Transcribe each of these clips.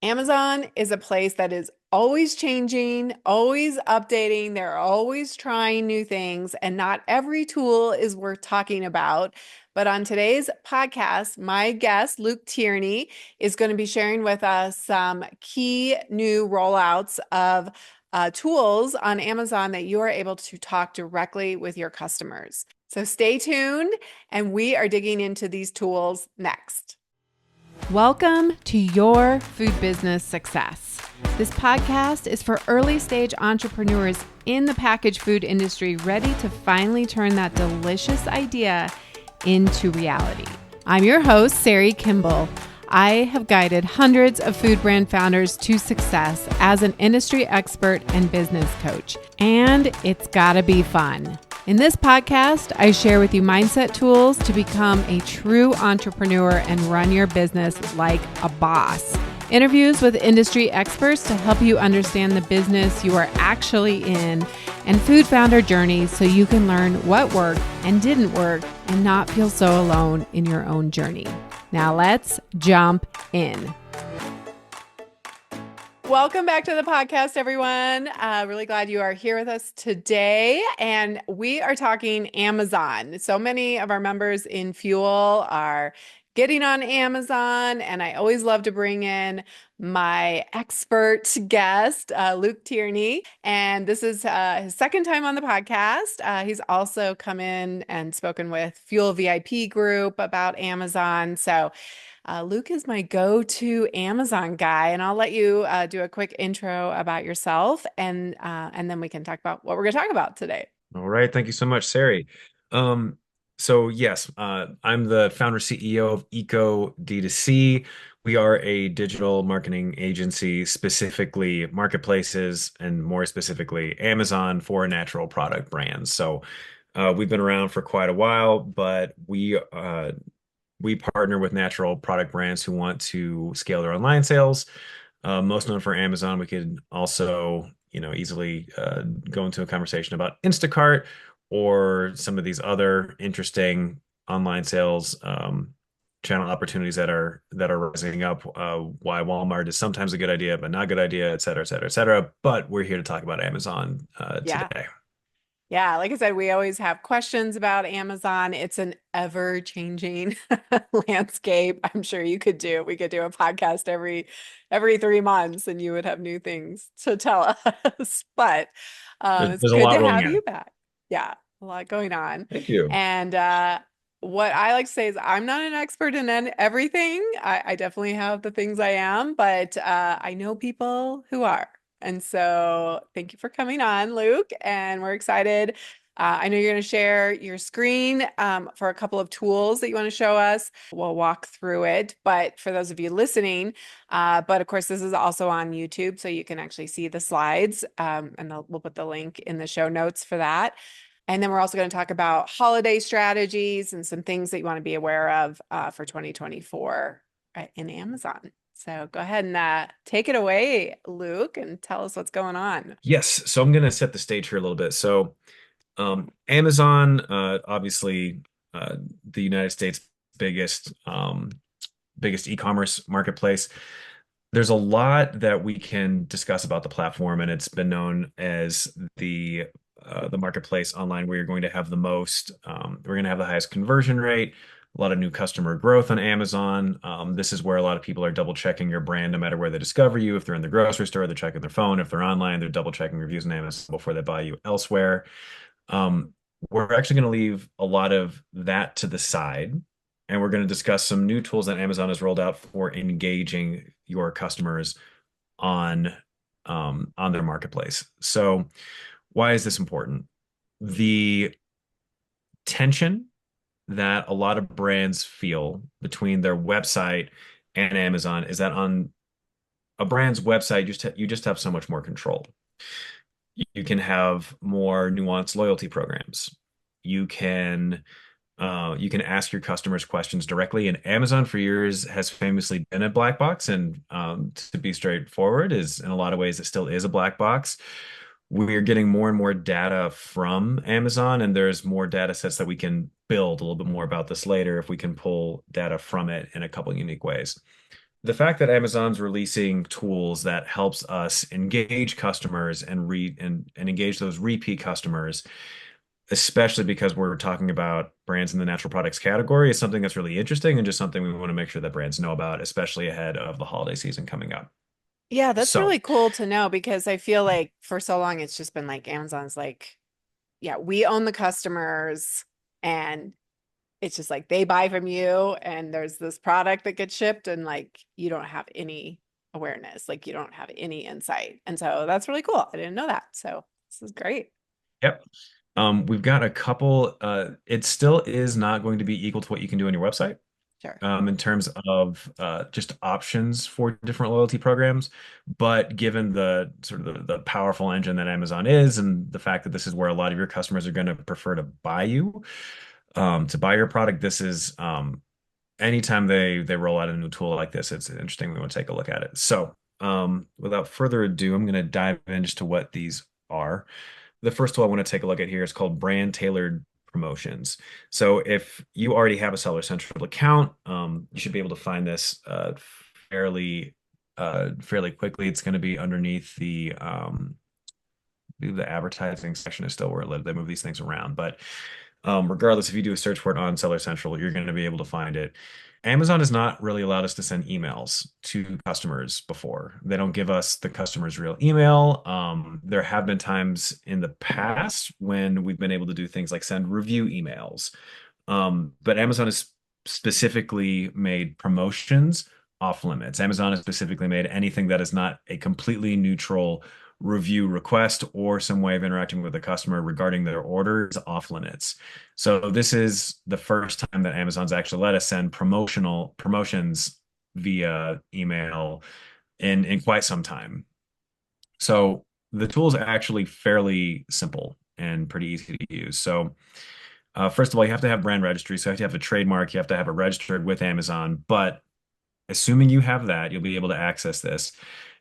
Amazon is a place that is always changing, always updating. They're always trying new things, and not every tool is worth talking about. But on today's podcast, my guest, Luke Tierney, is going to be sharing with us some key new rollouts of tools on Amazon that you are able to talk directly with your customers. So stay tuned, and we are digging into these tools next. Welcome to Your Food Business Success. This podcast is for early stage entrepreneurs in the packaged food industry ready to finally turn that delicious idea into reality. I'm your host, Sari Kimbell. I have guided hundreds of food brand founders to success as an industry expert and business coach, and it's gotta be fun. In this podcast, I share with you mindset tools to become a true entrepreneur and run your business like a boss. Interviews with industry experts to help you understand the business you are actually in, and food founder journeys so you can learn what worked and didn't work and not feel so alone in your own journey. Now let's jump in. Welcome back to the podcast, everyone. Really glad you are here with us today. And we are talking Amazon. So many of our members in Fuel are getting on Amazon, and I always love to bring in my expert guest, Luke Tierney. And this is his second time on the podcast. He's also come in and spoken with Fuel VIP Group about Amazon. So Luke is my go-to Amazon guy, and I'll let you do a quick intro about yourself, and then we can talk about what we're going to talk about today. All right. Thank you so much, Sari. Um, I'm the founder CEO of Eco D2C. We are a digital marketing agency, specifically marketplaces and more specifically Amazon for natural product brands. We've been around for quite a while, but we partner with natural product brands who want to scale their online sales. Most known for Amazon, we could also, easily go into a conversation about Instacart or some of these other interesting online sales channel opportunities that are rising up. Why Walmart is sometimes a good idea, but not a good idea, et cetera, et cetera, et cetera. But we're here to talk about Amazon Yeah. today. Yeah, like I said, we always have questions about Amazon. It's an ever-changing landscape. I'm sure we could do a podcast every 3 months and you would have new things to tell us. But it's There's a good lot to rolling have in. you back. Yeah, a lot going on. Thank you. And what I like to say is I'm not an expert in everything. I definitely have the things I am, but I know people who are. And so thank you for coming on, Luke. And we're excited. I know you're going to share your screen for a couple of tools that you want to show us. We'll walk through it. But for those of you listening, but of course, this is also on YouTube, so you can actually see the slides. And we'll put the link in the show notes for that. And then we're also going to talk about holiday strategies and some things that you want to be aware of for 2024 in Amazon. So go ahead and take it away, Luke, and tell us what's going on. Yes, so I'm going to set the stage here a little bit. Amazon, obviously, the United States biggest biggest e-commerce marketplace. There's a lot that we can discuss about the platform, and it's been known as the marketplace online where you're going to have the most. We're going to have the highest conversion rate, a lot of new customer growth on Amazon. This is where a lot of people are double checking your brand no matter where they discover you. If they're in the grocery store, they're checking their phone. If they're online, they're double checking reviews on Amazon before they buy you elsewhere. Um, we're actually going to leave a lot of that to the side, and we're going to discuss some new tools that Amazon has rolled out for engaging your customers on on their marketplace. So, why is this important? The tension that a lot of brands feel between their website and Amazon is that on a brand's website, you just have so much more control. You can have more nuanced loyalty programs. You can you can ask your customers questions directly. And Amazon for years has famously been a black box. And to be straightforward, is in a lot of ways it still is a black box. We're getting more and more data from Amazon, and there's more data sets that we can build. A little bit more about this later if we can pull data from it in a couple unique ways. the fact that Amazon's releasing tools that helps us engage customers and engage those repeat customers, especially because we're talking about brands in the natural products category, is something that's really interesting and just something we want to make sure that brands know about, especially ahead of the holiday season coming up. Yeah, that's So, really cool to know because I feel like for so long it's just been like Amazon's like, yeah, we own the customers and it's just like they buy from you and there's this product that gets shipped and like you don't have any awareness, like you don't have any insight. And so that's really cool. I didn't know that. So this is great. yep. We've got a couple. It still is not going to be equal to what you can do on your website. Sure. In terms of just options for different loyalty programs. But given the sort of the powerful engine that Amazon is, and the fact that this is where a lot of your customers are going to prefer to buy you, to buy your product, this is anytime they roll out a new tool like this, it's interesting. We want to take a look at it. So, without further ado, I'm going to dive in just to what these are. The first tool I want to take a look at here is called brand tailored promotions. So if you already have a Seller Central account, you should be able to find this fairly fairly quickly. It's going to be underneath the advertising section is still where it lives. They move these things around, but regardless, if you do a search for it on Seller Central, you're going to be able to find it. Amazon has not really allowed us to send emails to customers before. They don't give us the customer's real email. There have been times in the past when we've been able to do things like send review emails. But Amazon has specifically made promotions off limits. Amazon has specifically made anything that is not a completely neutral review request or some way of interacting with the customer regarding their orders off limits. So this is the first time that Amazon's actually let us send promotions via email in quite some time. So the tool is actually fairly simple and pretty easy to use. So first of all, you have to have brand registry. So you have to have a trademark. You have to have it registered with Amazon. But assuming you have that, you'll be able to access this.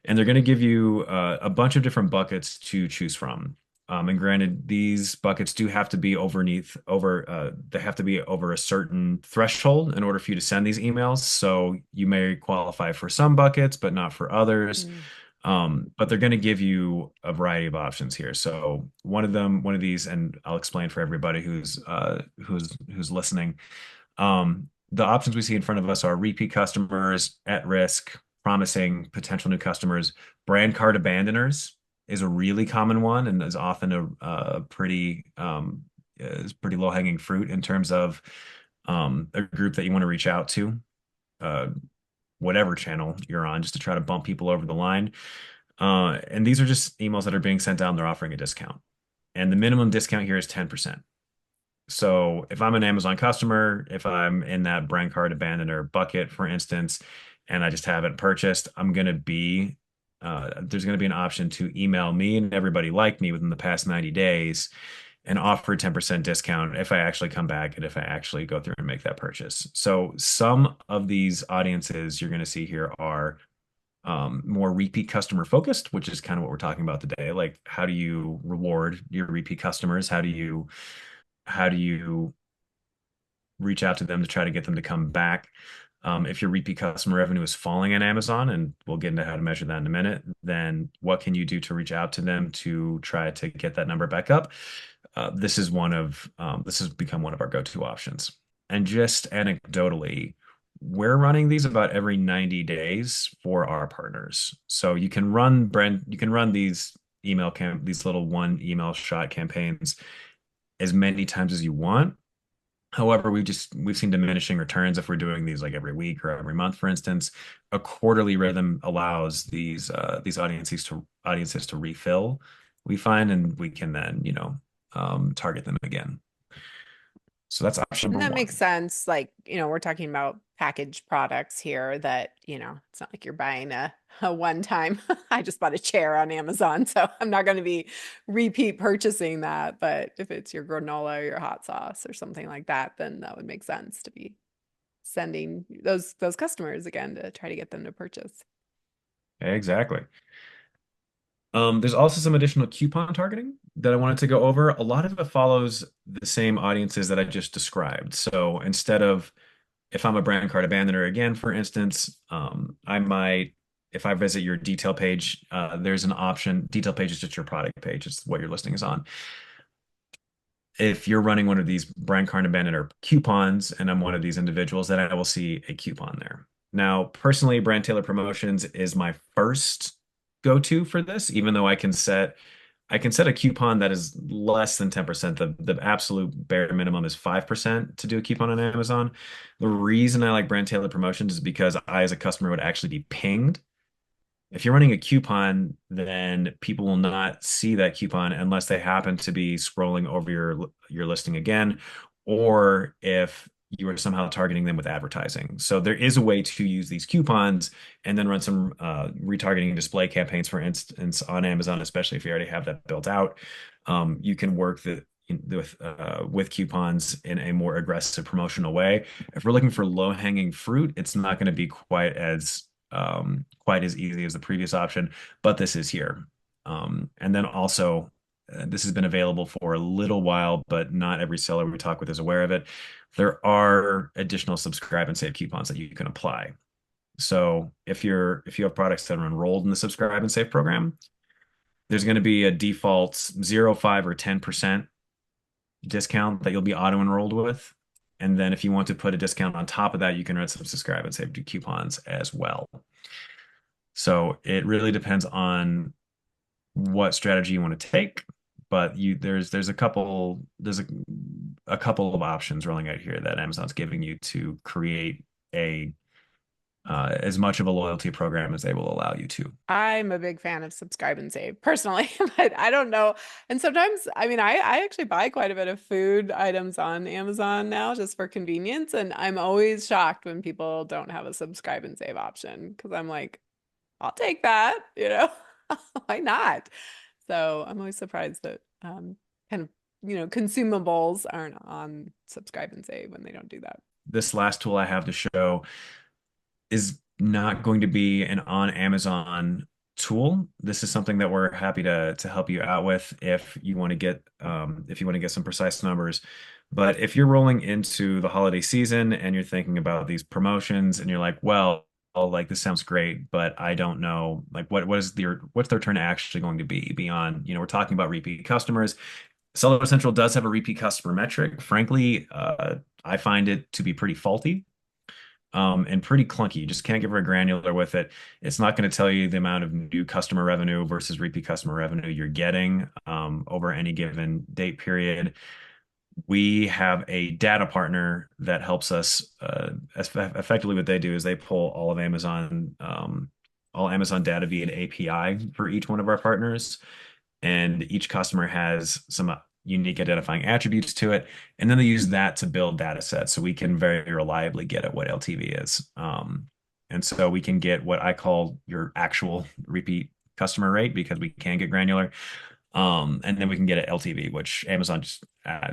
And they're going to give you a bunch of different buckets to choose from. And granted, these buckets do have to be they have to be over a certain threshold in order for you to send these emails. So you may qualify for some buckets, but not for others. Mm. But they're going to give you a variety of options here. So one of these, and I'll explain for everybody who's listening. The options we see in front of us are repeat customers, at risk, promising, potential new customers. Brand card abandoners is a really common one and is often a pretty is pretty low-hanging fruit in terms of a group that you want to reach out to, uh, whatever channel you're on, just to try to bump people over the line. And these are just emails that are being sent out and they're offering a discount. And the minimum discount here is 10%. So if I'm an Amazon customer, if I'm in that brand card abandoner bucket, for instance, and I just haven't purchased, there's going to be an option to email me and everybody like me within the past 90 days and offer a 10% discount if I actually come back and if I actually go through and make that purchase. So some of these audiences you're going to see here are more repeat customer focused, which is kind of what we're talking about today. Like, how do you reward your repeat customers? How do you reach out to them to try to get them to come back? If your repeat customer revenue is falling on Amazon, and we'll get into how to measure that in a minute, then what can you do to reach out to them to try to get that number back up? This has become one of our go-to options. And just anecdotally, we're running these about every 90 days for our partners. So you can run these little one email shot campaigns as many times as you want. However, we've seen diminishing returns if we're doing these like every week or every month, for instance. A quarterly rhythm allows these audiences to refill, we find, and we can then, target them again. So that's option And number that makes one. sense. Like, we're talking about packaged products here that, it's not like you're buying a one time. I just bought a chair on Amazon, so I'm not going to be repeat purchasing that. But if it's your granola or your hot sauce or something like that, then that would make sense to be sending those customers again to try to get them to purchase. Exactly. There's also some additional coupon targeting that I wanted to go over. A lot of it follows the same audiences that I just described. So instead of if I'm a brand card abandoner again, for instance, I might, if I visit your detail page, there's an option. Detail page is just your product page. It's what your listing is on. If you're running one of these brand card abandoner coupons, and I'm one of these individuals, then I will see a coupon there. Now, personally, brand tailor promotions is my first go-to for this, even though I can set a coupon that is less than 10%. The absolute bare minimum is 5% to do a coupon on Amazon. The reason I like brand tailored promotions is because I, as a customer, would actually be pinged. If you're running a coupon, then people will not see that coupon unless they happen to be scrolling over your listing again, or if you are somehow targeting them with advertising. So there is a way to use these coupons and then run some retargeting display campaigns, for instance, on Amazon, especially if you already have that built out. You can work with coupons in a more aggressive promotional way. If we're looking for low-hanging fruit, it's not going to be quite as easy as the previous option, but this is here. And then also, this has been available for a little while, but not every seller we talk with is aware of it. There are additional subscribe and save coupons that you can apply. So if you have products that are enrolled in the subscribe and save program, there's going to be a default 0, 5, or 10% discount that you'll be auto enrolled with. And then if you want to put a discount on top of that, you can run some subscribe and save coupons as well. So it really depends on what strategy you want to take, but there's a couple of options rolling out here that Amazon's giving you to create a as much of a loyalty program as they will allow you to. I'm a big fan of subscribe and save personally, but I don't know. And sometimes, I mean, I actually buy quite a bit of food items on Amazon now just for convenience. And I'm always shocked when people don't have a subscribe and save option because I'm like, I'll take that, why not? So I'm always surprised that kind of, consumables aren't on subscribe and save when they don't do that. This last tool I have to show is not going to be an on Amazon tool. This is something that we're happy to help you out with if you want to get some precise numbers. But if you're rolling into the holiday season and you're thinking about these promotions and you're like, well, like this sounds great, but I don't know like what's their return actually going to be beyond, we're talking about repeat customers. Seller Central does have a repeat customer metric. Frankly, I find it to be pretty faulty, and pretty clunky. You just can't get very granular with it. It's not going to tell you the amount of new customer revenue versus repeat customer revenue you're getting over any given date period. We have a data partner that helps us. Effectively, what they do is they pull all Amazon data via an API for each one of our partners, and each customer has some unique identifying attributes to it. And then they use that to build data sets so we can very reliably get at what LTV is. And so we can get what I call your actual repeat customer rate because we can get granular. And then we can get at LTV, which Amazon just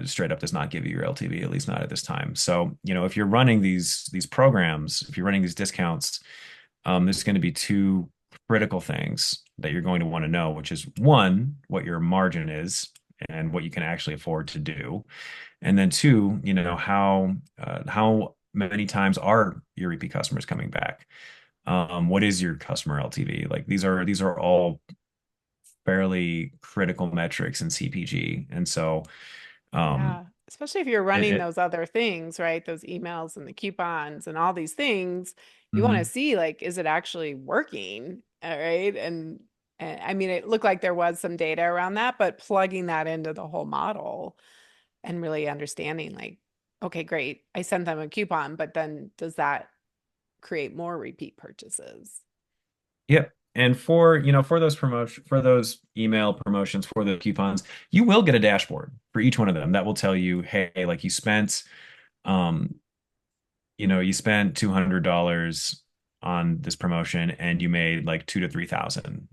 straight up does not give you your LTV, at least not at this time. So, if you're running these programs, if you're running these discounts, there's going to be two critical things that you're going to want to know, which is one, what your margin is and what you can actually afford to do. And then two, how many times are your repeat customers coming back? What is your customer LTV? Like these are all fairly critical metrics in CPG. And so um Yeah, especially if you're it, running it those other things, right? Those emails and the coupons and all these things, you want to mhm. see like, is it actually working? All right. And I mean, it looked like there was some data around that, but plugging that into the whole model and really understanding like, okay, great. I sent them a coupon, but then does that create more repeat purchases? Yep. And for those email promotions, for the coupons, you will get a dashboard for each one of them that will tell you, hey, like um, you spent $200 on this promotion and you made like 2 to 3 thousand.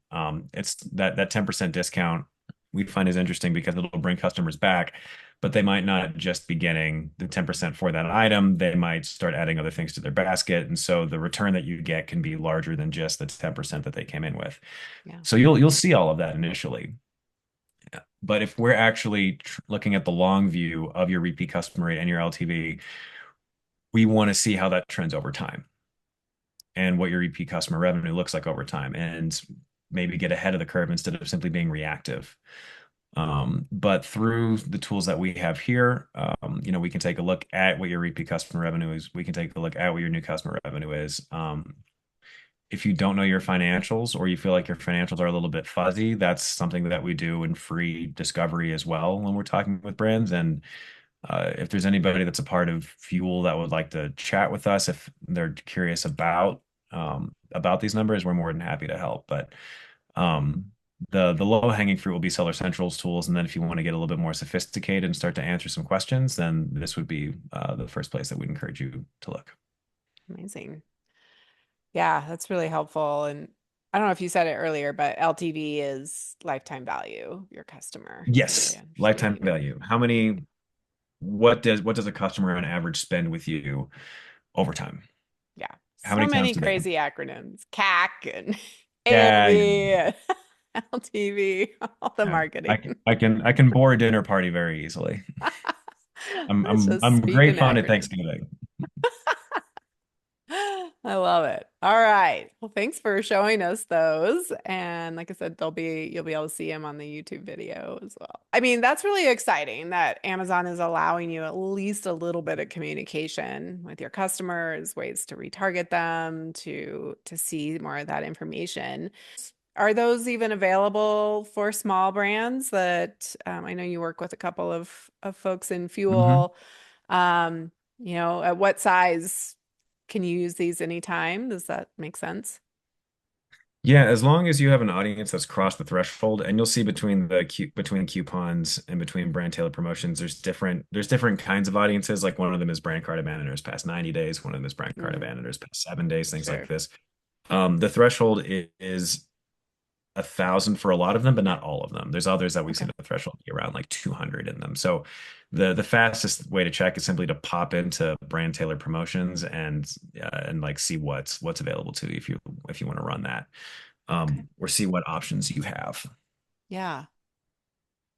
It's that 10% discount we find is interesting because it'll bring customers back, but they might not just be getting the 10% for that item. They might start adding other things to their basket. And so the return that you get can be larger than just the 10% that they came in with. Yeah. So you'll see all of that initially. But if we're actually looking at the long view of your repeat customer rate and your LTV, we want to see how that trends over time and what your repeat customer revenue looks like over time and maybe get ahead of the curve instead of simply being reactive. But through the tools that we have here, we can take a look at what your repeat customer revenue is. We can take a look at what your new customer revenue is. If you don't know your financials or you feel like your financials are a little bit fuzzy, that's something that we do in free discovery as well when we're talking with brands. And if there's anybody that's a part of Fuel that would like to chat with us, if they're curious about these numbers, we're more than happy to help. But um, the low hanging fruit will be Seller Central's tools, and then if you want to get a little bit more sophisticated and start to answer some questions, then this would be the first place that we'd encourage you to look. Amazing. Yeah, that's really helpful. And I don't know if you said it earlier, but LTV is lifetime value, your customer, is the way Yes, I'm lifetime understanding it. value. What does a customer on average spend with you over time? Yeah. How So many times many do they come? crazy acronyms. CAC and Yeah, yeah, AOV and LTV, all the yeah. marketing. I can bore a dinner party very easily. Let's just I'm speak in great fun at acronyms. Thanksgiving. I love it. All right. Well, thanks for showing us those. And like I said, you'll be able to see them on the YouTube video as well. I mean, that's really exciting that Amazon is allowing you at least a little bit of communication with your customers, ways to retarget them, to see more of that information. Are those even available for small brands that I know you work with a couple of folks in Hmm. fuel. At what size can you use these anytime? Does that make sense? Yeah, as long as you have an audience that's crossed the threshold, and you'll see between coupons and between brand tailored promotions, there's different kinds of audiences. Like one of them is brand card abandoners past 90 days, one of them is brand card Mm, abandoners past 7 days, things like sure. this. The threshold is 1,000 for a lot of them, but not all of them. There's others that we've Okay. seen the threshold be around like 200 in them. So the fastest way to check is simply to pop into brand tailored promotions and like see what's available to you if you want to run that Okay. or see what options you have. Yeah.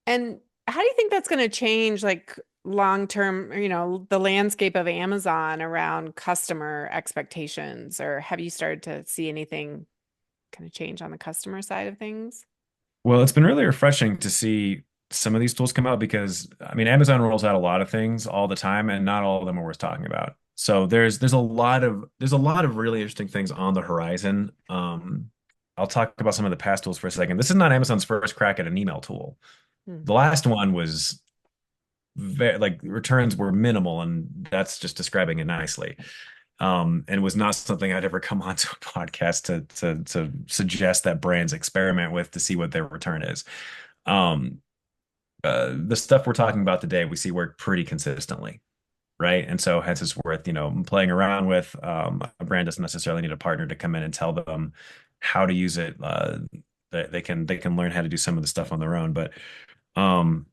And how do you think that's going to change, like long term, the landscape of Amazon around customer expectations? Or have you started to see anything kind of change on the customer side of things? Well, it's been really refreshing to see some of these tools come out because I mean Amazon rolls out a lot of things all the time and not all of them are worth talking about. So there's a lot of really interesting things on the horizon. I'll talk about some of the past tools for a second. This is not Amazon's first crack at an email tool. Hmm. The last one was like returns were minimal, and that's just describing it nicely. And was not something I'd ever come onto a podcast to suggest that brands experiment with to see what their return is. Um, the stuff we're talking about today, we see work pretty consistently, right? And so hence it's worth, playing around with. A brand doesn't necessarily need a partner to come in and tell them how to use it. They can learn how to do some of the stuff on their own, but um,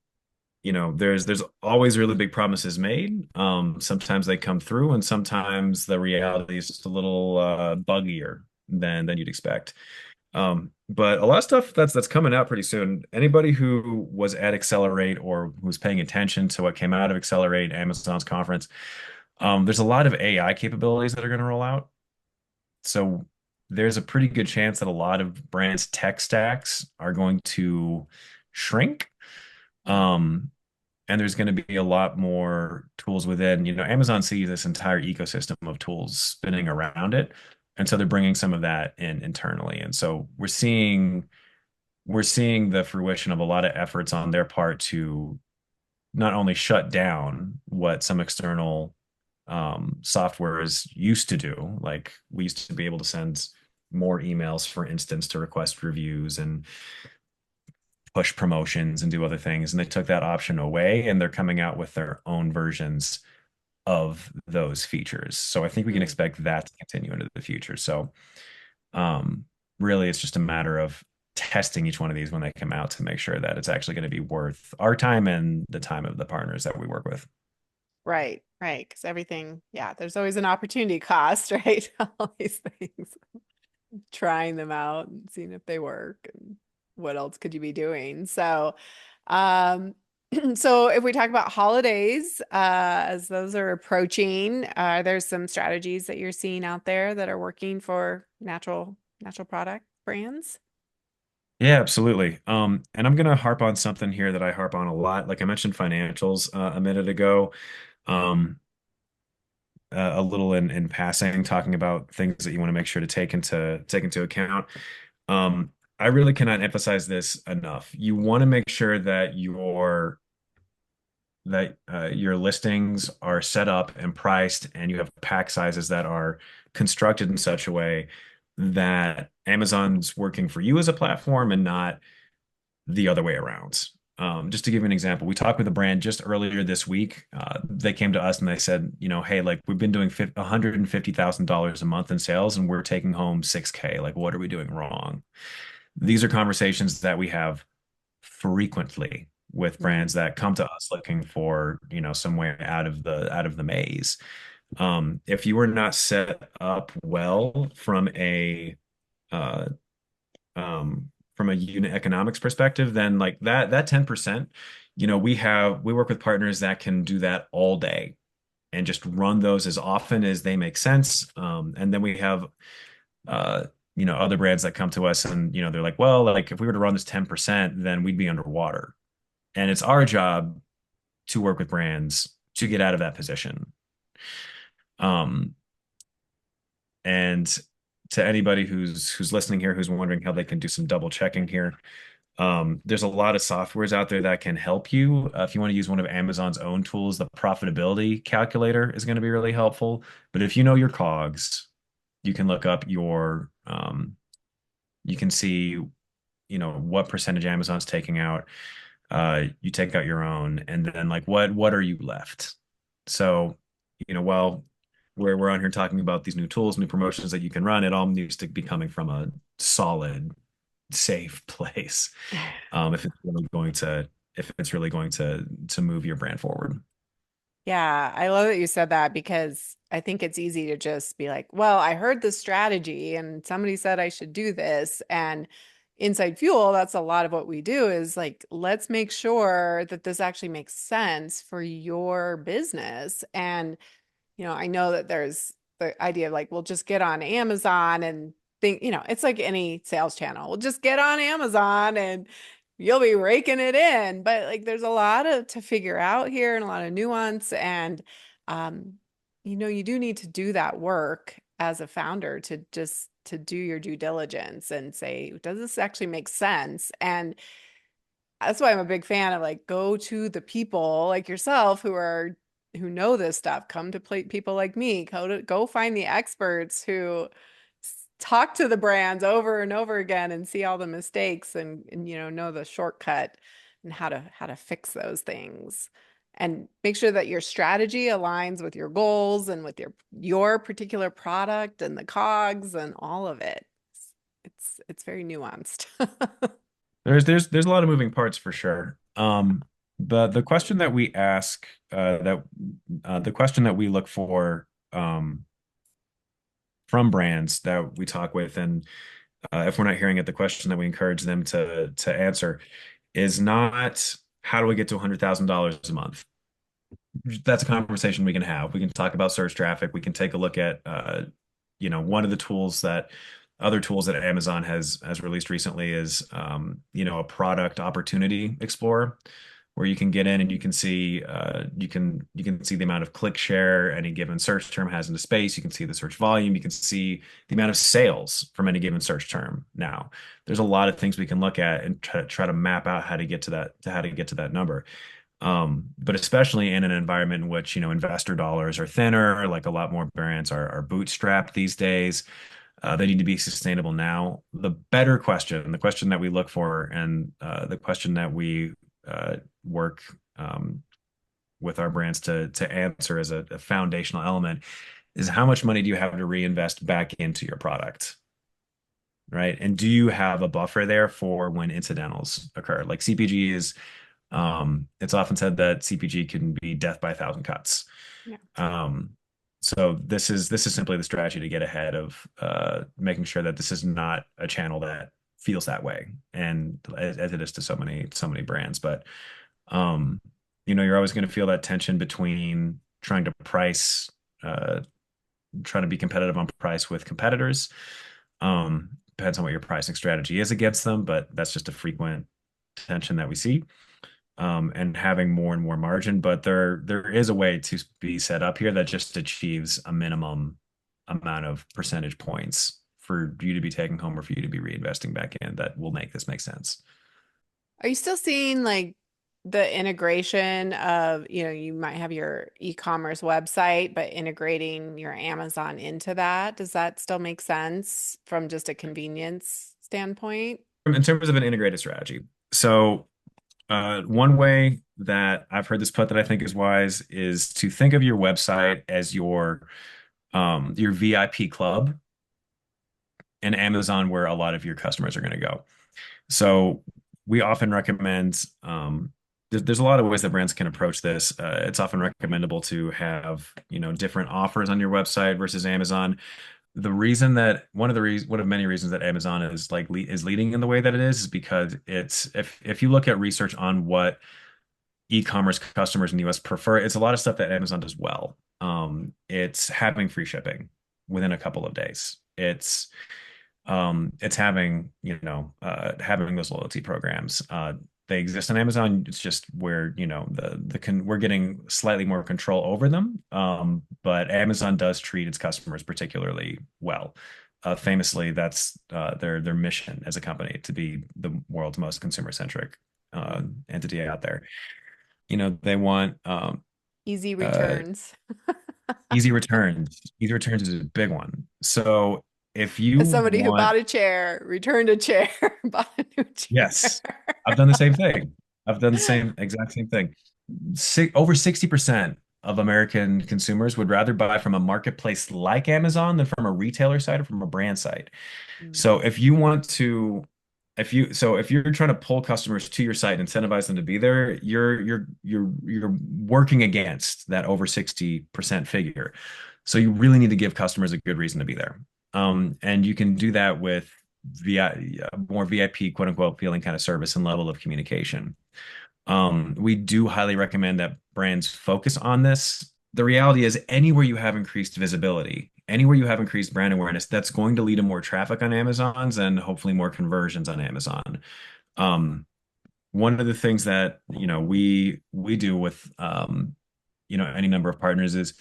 there's always really big promises made. Sometimes they come through, and sometimes the reality is just a little buggier than you'd expect. But a lot of stuff that's coming out pretty soon. Anybody who was at Accelerate or who's paying attention to what came out of Accelerate, Amazon's conference, there's a lot of AI capabilities that are going to roll out. So there's a pretty good chance that a lot of brands' tech stacks are going to shrink. Mm. Um, and there's going to be a lot more tools within, Amazon sees this entire ecosystem of tools spinning around it. And so they're bringing some of that in internally. And so we're seeing the fruition of a lot of efforts on their part to not only shut down what some external software is used to do, like we used to be able to send more emails, for instance, to request reviews and push promotions and do other things. And they took that option away and they're coming out with their own versions of those features. So I think we can Mm. expect that to continue into the future. So um, really, it's just a matter of testing each one of these when they come out to make sure that it's actually going to be worth our time and the time of the partners that we work with. Right, right. Because everything, yeah, there's always an opportunity cost, right? All these things, trying them out and seeing if they work and what else could you be doing. So, um, So if we talk about holidays, as those are approaching, there's some strategies that you're seeing out there that are working for natural product brands. Yeah, absolutely. And I'm gonna harp on something here that I harp on a lot. Like I mentioned financials a minute ago. Um, a little in passing, talking about things that you want to make sure to take into account. I really cannot emphasize this enough. You want to make sure that your listings are set up and priced, and you have pack sizes that are constructed in such a way that Amazon's working for you as a platform and not the other way around. Just to give you an example, we talked with a brand just earlier this week. They came to us and they said, hey, like we've been doing $150,000 a month in sales and we're taking home 6K. Like, what are we doing wrong? These are conversations that we have frequently with Mm. brands that come to us looking for, some way out of the maze. If you are not set up well uh, from a unit economics perspective, then like that 10%, we work with partners that can do that all day and just run those as often as they make sense. And then we have uh, other brands that come to us and they're like, well, like if we were to run this 10%, then we'd be underwater. And it's our job to work with brands to get out of that position. Um, and to anybody who's listening here, who's wondering how they can do some double checking here, there's a lot of softwares out there that can help you. If you want to use one of Amazon's own tools, the profitability calculator is going to be really helpful. But if you know your COGS, you can look up you can see, what percentage Amazon's taking out. You take out your own, and then like what are you left? So, while we're on here talking about these new tools, new promotions that you can run, it all needs to be coming from a solid, safe place. If it's really going to if it's really going to move your brand forward. Yeah, I love that you said that because I think it's easy to just be like, well, I heard this strategy and somebody said I should do this. And inside Fuel, that's a lot of what we do is like, let's make sure that this actually makes sense for your business. And I know that there's the idea of like, we'll just get on Amazon and think, it's like any sales channel. We'll just get on Amazon and you'll be raking it in. But like, there's a lot of to figure out here and a lot of nuance. And, um, you do need to do that work as a founder to just to do your due diligence and say, does this actually make sense? And that's why I'm a big fan of like go to the people like yourself who know this stuff. Come to play people like me. Go find the experts who talk to the brands over and over again and see all the mistakes and know the shortcut and how to fix those things. And make sure that your strategy aligns with your goals and with your particular product and the cogs and all of it. It's very nuanced. There's a lot of moving parts for sure. The question that we ask that the question that we look for from brands that we talk with, and if we're not hearing it, the question that we encourage them to answer is not how do we get to $100,000 a month? That's a conversation we can have. We can talk about search traffic. We can take a look at one of the other tools that Amazon has released recently is a product opportunity explorer where you can get in and you can see the amount of click share any given search term has into space. You can see the search volume. You can see the amount of sales from any given search term. Now, there's a lot of things we can look at and try to map out how to get to that number. But especially in an environment in which, investor dollars are thinner, like a lot more brands are bootstrapped these days. They need to be sustainable now. The question that we look for, and the question that we work with our brands to answer as a foundational element is how much money do you have to reinvest back into your product, right? And do you have a buffer there for when incidentals occur? Like CPG is it's often said that CPG can be death by a thousand cuts. Yeah. Um, so this is simply the strategy to get ahead of making sure that this is not a channel that feels that way, and as it is to so many brands. But Um, you're always going to feel that tension between uh, trying to be competitive on price with competitors. Depends on what your pricing strategy is against them, but that's just a frequent tension that we see. And having more and more margin, but there is a way to be set up here that just achieves a minimum amount of percentage points for you to be taking home or for you to be reinvesting back in that will make this make sense. Are you still seeing like the integration of, you might have your e-commerce website, but integrating your Amazon into that? Does that still make sense from just a convenience standpoint? In terms of an integrated strategy. So, one way that I've heard this put that I think is wise is to think of your website as your VIP club and Amazon where a lot of your customers are going to go. So we often recommend there's a lot of ways that brands can approach this. It's often recommendable to have, different offers on your website versus Amazon. The reason that one of many reasons that Amazon is leading in the way that it is because it's if you look at research on what e-commerce customers in the US prefer, it's a lot of stuff that Amazon does well. It's having free shipping within a couple of days. It's having, having those loyalty programs. They exist on Amazon. It's just where, we're getting slightly more control over them. But Amazon does treat its customers particularly well. Famously, that's their mission as a company to be the world's most consumer-centric entity out there. They want Easy uh, returns. easy returns. Easy returns is a big one. So if you As somebody who want bought a chair, returned a chair, bought a new chair. Yes, I've done the same thing. I've done the exact same thing. Over 60% of American consumers would rather buy from a marketplace like Amazon than from a retailer site or from a brand site. Mm. So if you want to, if you're trying to pull customers to your site and incentivize them to be there, you're working against that over 60% figure. So you really need to give customers a good reason to be there. And you can do that with more VIP, quote unquote, feeling kind of service and level of communication. We do highly recommend that brands focus on this. The reality is, anywhere you have increased visibility, anywhere you have increased brand awareness, that's going to lead to more traffic on Amazon's and hopefully more conversions on Amazon. Um, One of the things that we do with any number of partners is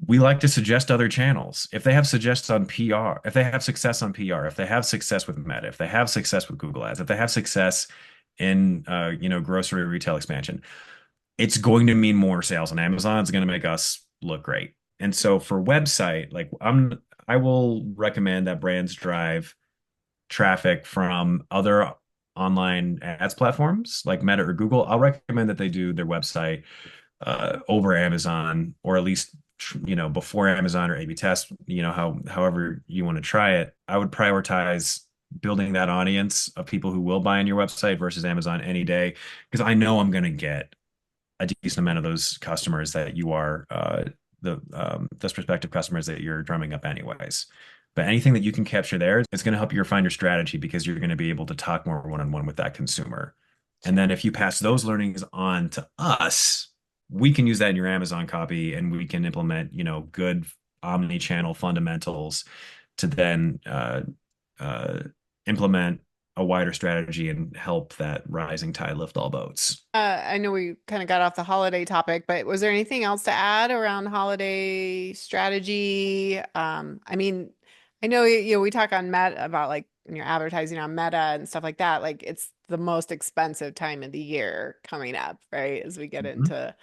we like to suggest other channels. If they have suggest on PR, if they have success on PR, if they have success with Meta, if they have success with Google Ads, if they have success in grocery retail expansion, it's going to mean more sales on Amazon. It's going to make us look great. And so for website, I will recommend that brands drive traffic from other online ads platforms like Meta or Google. I'll recommend that they do their website over Amazon, or at least before Amazon or A/B test. However you want to try it. I would prioritize building that audience of people who will buy on your website versus Amazon any day, because I know I'm going to get a decent amount of those customers that you are those prospective customers that you're drumming up anyways. But anything that you can capture there, it's going to help you refine your strategy because you're going to be able to talk more one-on-one with that consumer. And then if you pass those learnings on to us, we can use that in your Amazon copy and we can implement, good omni-channel fundamentals to then uh, implement a wider strategy and help that rising tide lift all boats. I know we kind of got off the holiday topic, but was there anything else to add around holiday strategy? I mean, I know we talk on Meta about like when you're advertising on Meta and stuff like that. Like it's the most expensive time of the year coming up, right? As we get Mhm. into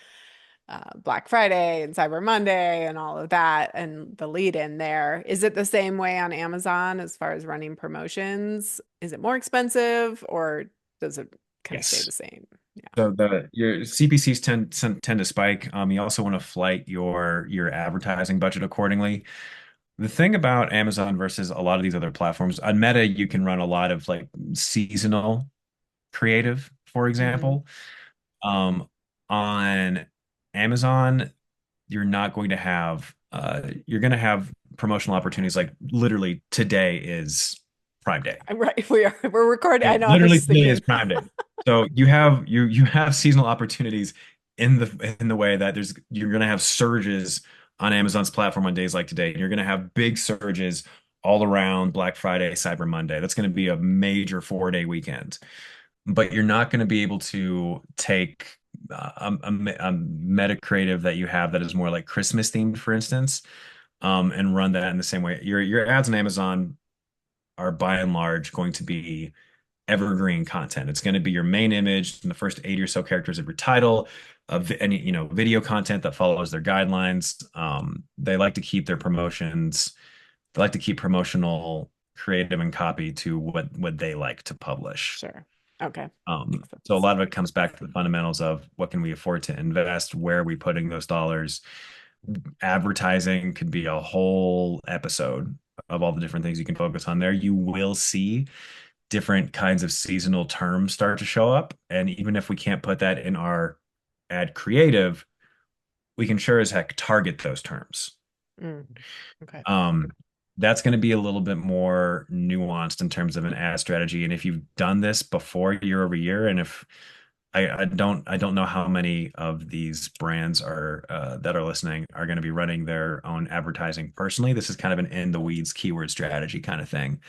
Black Friday and Cyber Monday and all of that and the lead in there. Is it the same way on Amazon as far as running promotions? Is it more expensive or does it kind of stay the Yes. same? Yeah. So your CPCs tend to spike. You also want to flight your advertising budget accordingly. The thing about Amazon versus a lot of these other platforms, on Meta, you can run a lot of like seasonal creative, for Hmm. example. On Amazon, you're going to have promotional opportunities like literally today is Prime Day. Right. We are. We're recording. I know. I was Literally just today is thinking. Prime Day. So you have seasonal opportunities in the way that you're going to have surges on Amazon's platform on days like today, and you're going to have big surges all around Black Friday, Cyber Monday. That's going to be a major 4-day weekend, but you're not going to be able to take a meta creative that you have that is more like Christmas themed, for instance, and run that in the same way. Your ads on Amazon are by and large going to be evergreen content. It's going to be your main image and the first 80 or so characters of your title, of any, video content that follows their guidelines. They like to keep their promotions, they like to keep promotional creative and copy to what they like to publish. Sure. Okay. Makes So a sense. lot of it comes back to the fundamentals of what can we afford to invest, where are we putting those dollars. Advertising could be a whole episode of all the different things you can focus on there. You will see different kinds of seasonal terms start to show up. And even if we can't put that in our ad creative, we can sure as heck target those terms. Mm. Okay. Um, that's going to be a little bit more nuanced in terms of an ad strategy. And if you've done this before year over year, and if I don't know how many of these brands are that are listening are going to be running their own advertising personally. This is kind of an in the weeds keyword strategy kind of thing.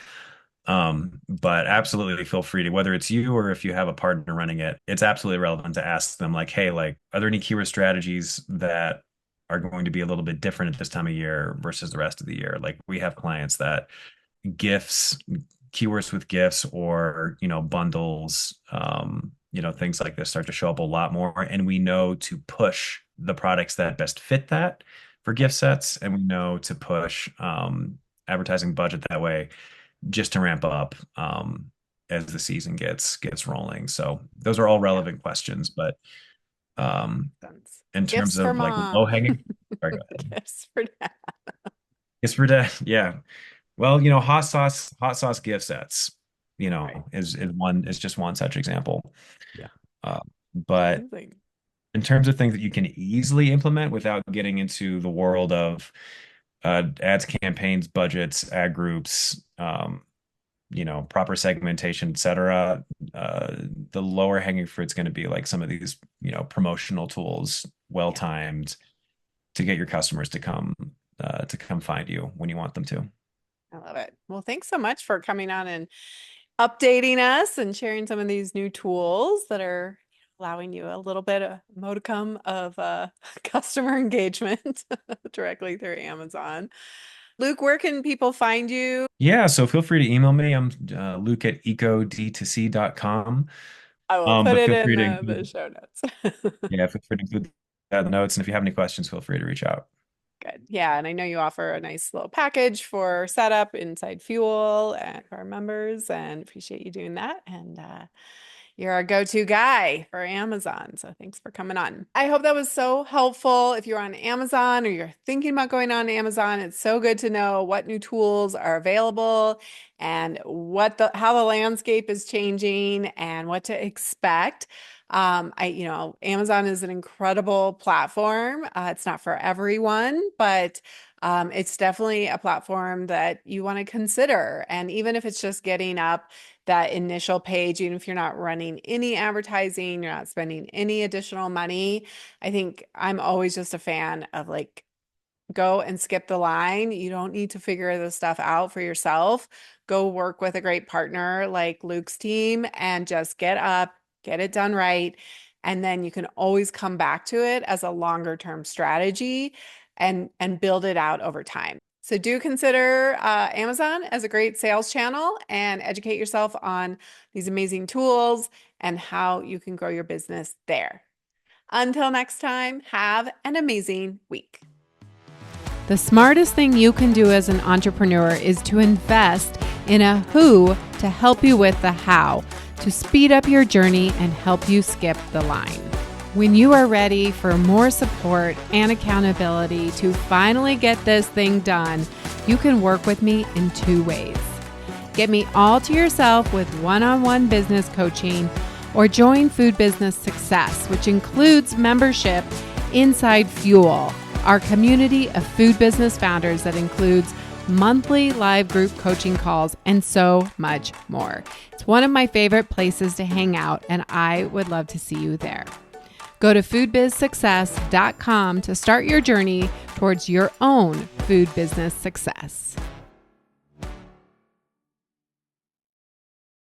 But absolutely feel free to, whether it's you or if you have a partner running it, it's absolutely relevant to ask them like, hey, like, are there any keyword strategies that are going to be a little bit different at this time of year versus the rest of the year? Like we have clients that gifts, keywords with gifts or, bundles, things like this start to show up a lot more. And we know to push the products that best fit that for gift Right. sets. And we know to push advertising budget that way just to ramp up as the season gets rolling. So those are all Yeah. relevant questions, but Sense. in terms Gifts for of like low mom. hanging, sorry, go ahead. Gifts for dad. It's for that, yeah. Well, hot sauce gift sets, Right. is just one such example. Yeah. Uh, but Amazing. in terms of things that you can easily implement without getting into the world of ads, campaigns, budgets, ad groups, proper segmentation, et cetera, the lower hanging fruit's going to be like some of these, promotional tools, well Yeah. timed to get your customers to come find you when you want them to. I love it. Well, thanks so much for coming on and updating us and sharing some of these new tools that are allowing you a little bit of modicum of customer engagement directly through Amazon. Luke, where can people find you? Yeah, so feel free to email me. I'm Luke at ecod2c.com. I will put But it feel in free to the include, show notes. yeah, feel free to include that in the notes. And if you have any questions, feel free to reach out. Good. Yeah, and I know you offer a nice little package for setup inside Fuel and for our members, and appreciate you doing that. And you're our go-to guy for Amazon. So thanks for coming on. I hope that was so helpful. If you're on Amazon or you're thinking about going on Amazon, it's so good to know what new tools are available and how the landscape is changing and what to expect. Amazon is an incredible platform. It's not for everyone, but it's definitely a platform that you want to consider. And even if it's just getting up that initial page, even if you're not running any advertising, you're not spending any additional money, I think I'm always just a fan of like, go and skip the line. You don't need to figure this stuff out for yourself. Go work with a great partner like Luke's team and just get up, get it done right. And then you can always come back to it as a longer term strategy and build it out over time. So do consider Amazon as a great sales channel and educate yourself on these amazing tools and how you can grow your business there. Until next time, have an amazing week. The smartest thing you can do as an entrepreneur is to invest in a who to help you with the how, to speed up your journey and help you skip the line. When you are ready for more support and accountability to finally get this thing done, you can work with me in 2 ways. Get me all to yourself with one-on-one business coaching, or join Food Business Success, which includes membership inside Fuel, our community of food business founders that includes monthly live group coaching calls, and so much more. It's one of my favorite places to hang out, and I would love to see you there. Go to foodbizsuccess.com to start your journey towards your own food business success.